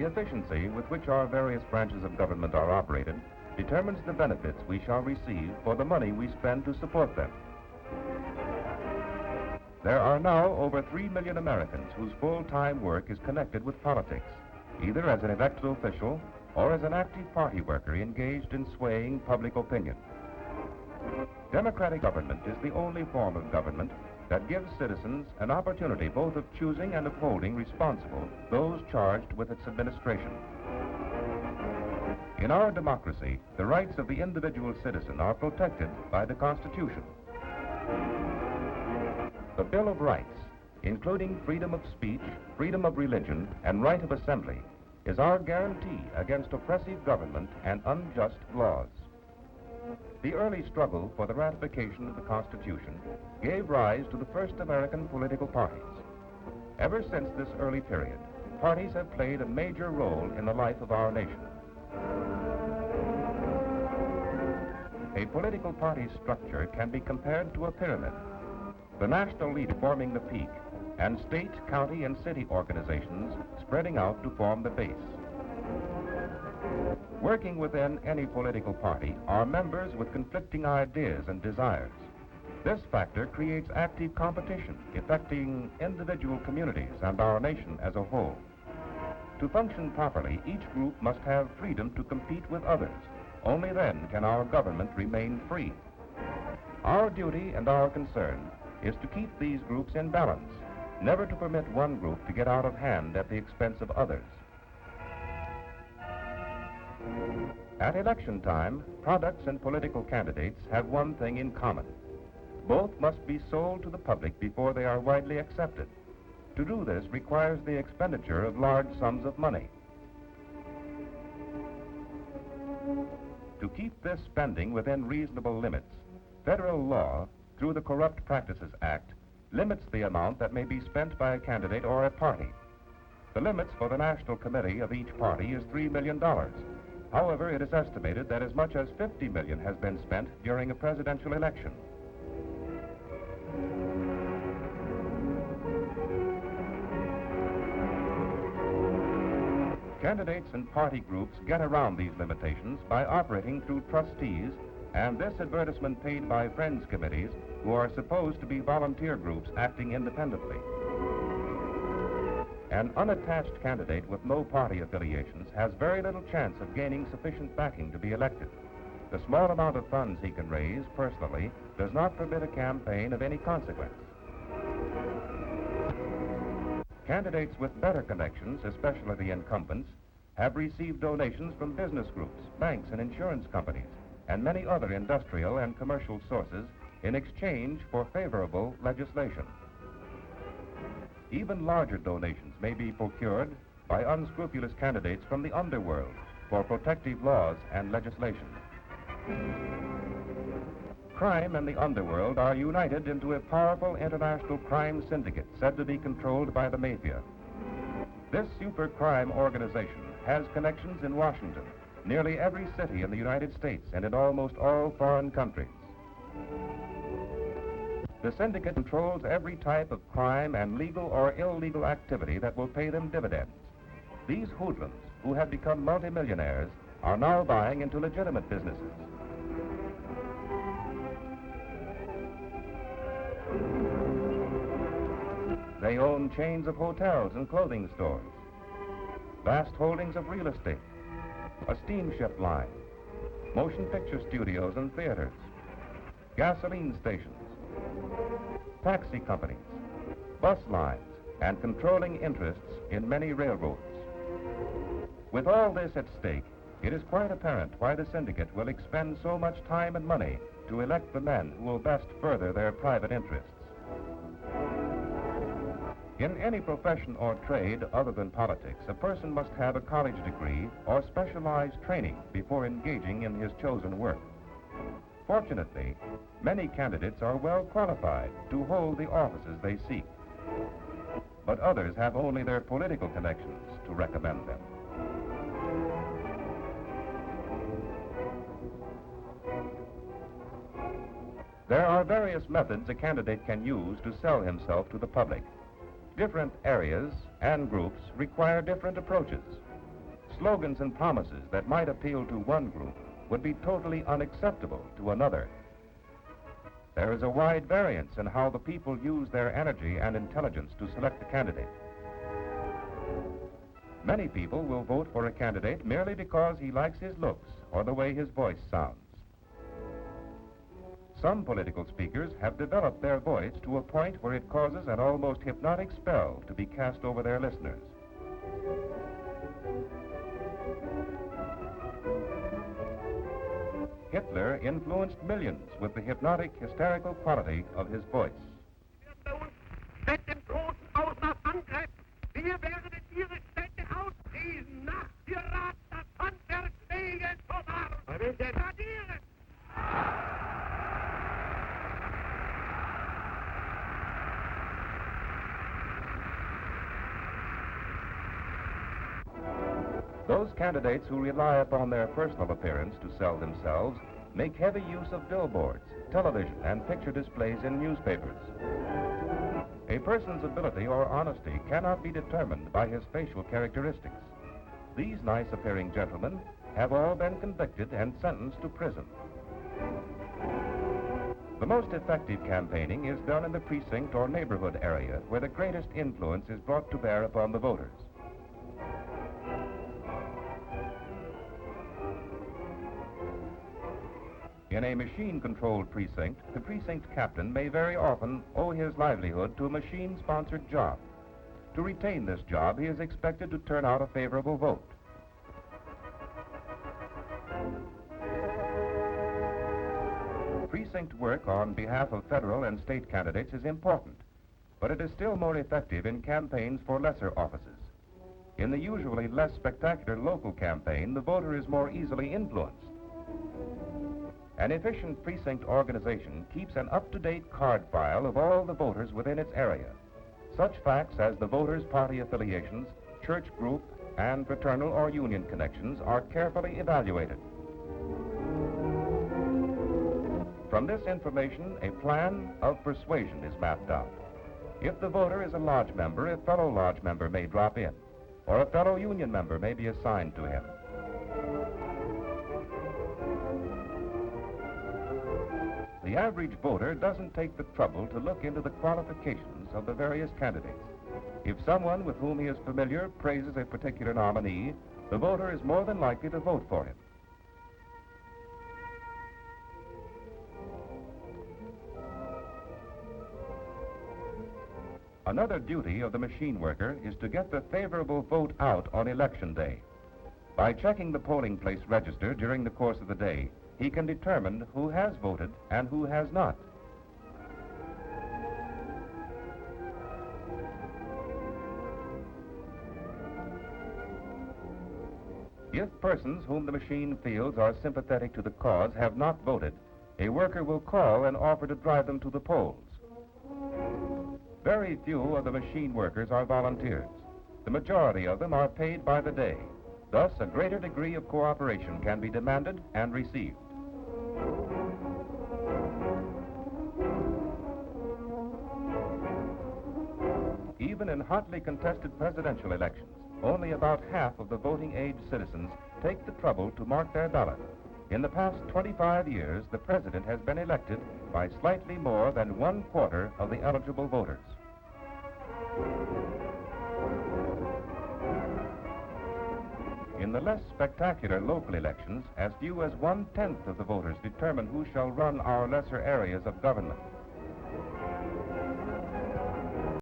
The efficiency with which our various branches of government are operated determines the benefits we shall receive for the money we spend to support them. There are now over 3 million Americans whose full-time work is connected with politics, either as an elected official or as an active party worker engaged in swaying public opinion. Democratic government is the only form of government that gives citizens an opportunity both of choosing and of holding responsible those charged with its administration. In our democracy, the rights of the individual citizen are protected by the Constitution. The Bill of Rights, including freedom of speech, freedom of religion, and right of assembly, is our guarantee against oppressive government and unjust laws. The early struggle for the ratification of the Constitution gave rise to the first American political parties. Ever since this early period, parties have played a major role in the life of our nation. A political party structure can be compared to a pyramid, the national leader forming the peak, and state, county, and city organizations spreading out to form the base. Working within any political party are members with conflicting ideas and desires. This factor creates active competition, affecting individual communities and our nation as a whole. To function properly, each group must have freedom to compete with others. Only then can our government remain free. Our duty and our concern is to keep these groups in balance, never to permit one group to get out of hand at the expense of others. At election time, products and political candidates have one thing in common. Both must be sold to the public before they are widely accepted. To do this requires the expenditure of large sums of money. To keep this spending within reasonable limits, federal law, through the Corrupt Practices Act, limits the amount that may be spent by a candidate or a party. The limits for the National Committee of each party is $3 million. However, it is estimated that as much as $50 million has been spent during a presidential election. Candidates and party groups get around these limitations by operating through trustees and this advertisement paid by Friends Committees, who are supposed to be volunteer groups acting independently. An unattached candidate with no party affiliations has very little chance of gaining sufficient backing to be elected. The small amount of funds he can raise personally does not permit a campaign of any consequence. Candidates with better connections, especially the incumbents, have received donations from business groups, banks, and insurance companies, and many other industrial and commercial sources in exchange for favorable legislation. Even larger donations may be procured by unscrupulous candidates from the underworld for protective laws and legislation. Crime and the underworld are united into a powerful international crime syndicate said to be controlled by the mafia. This super crime organization has connections in Washington, nearly every city in the United States, and in almost all foreign countries. The syndicate controls every type of crime and legal or illegal activity that will pay them dividends. These hoodlums, who have become multimillionaires, are now buying into legitimate businesses. They own chains of hotels and clothing stores, vast holdings of real estate, a steamship line, motion picture studios and theaters, gasoline stations, taxi companies, bus lines, and controlling interests in many railroads. With all this at stake, it is quite apparent why the syndicate will expend so much time and money to elect the men who will best further their private interests. In any profession or trade other than politics, a person must have a college degree or specialized training before engaging in his chosen work. Fortunately, many candidates are well qualified to hold the offices they seek, but others have only their political connections to recommend them. There are various methods a candidate can use to sell himself to the public. Different areas and groups require different approaches. Slogans and promises that might appeal to one group would be totally unacceptable to another. There is a wide variance in how the people use their energy and intelligence to select a candidate. Many people will vote for a candidate merely because he likes his looks or the way his voice sounds. Some political speakers have developed their voice to a point where it causes an almost hypnotic spell to be cast over their listeners. Hitler influenced millions with the hypnotic, hysterical quality of his voice. Those candidates who rely upon their personal appearance to sell themselves make heavy use of billboards, television, and picture displays in newspapers. A person's ability or honesty cannot be determined by his facial characteristics. These nice-appearing gentlemen have all been convicted and sentenced to prison. The most effective campaigning is done in the precinct or neighborhood area where the greatest influence is brought to bear upon the voters. In a machine-controlled precinct, the precinct captain may very often owe his livelihood to a machine-sponsored job. To retain this job, he is expected to turn out a favorable vote. Precinct work on behalf of federal and state candidates is important, but it is still more effective in campaigns for lesser offices. In the usually less spectacular local campaign, the voter is more easily influenced. An efficient precinct organization keeps an up-to-date card file of all the voters within its area. Such facts as the voters' party affiliations, church group, and fraternal or union connections are carefully evaluated. From this information, a plan of persuasion is mapped out. If the voter is a lodge member, a fellow lodge member may drop in, or a fellow union member may be assigned to him. The average voter doesn't take the trouble to look into the qualifications of the various candidates. If someone with whom he is familiar praises a particular nominee, the voter is more than likely to vote for him. Another duty of the machine worker is to get the favorable vote out on election day. By checking the polling place register during the course of the day, he can determine who has voted and who has not. If persons whom the machine feels are sympathetic to the cause have not voted, a worker will call and offer to drive them to the polls. Very few of the machine workers are volunteers. The majority of them are paid by the day. Thus, a greater degree of cooperation can be demanded and received. Even in hotly contested presidential elections, only about half of the voting-age citizens take the trouble to mark their ballot. In the past 25 years, the president has been elected by slightly more than 1/4 of the eligible voters. In the less spectacular local elections, as few as 1/10 of the voters determine who shall run our lesser areas of government.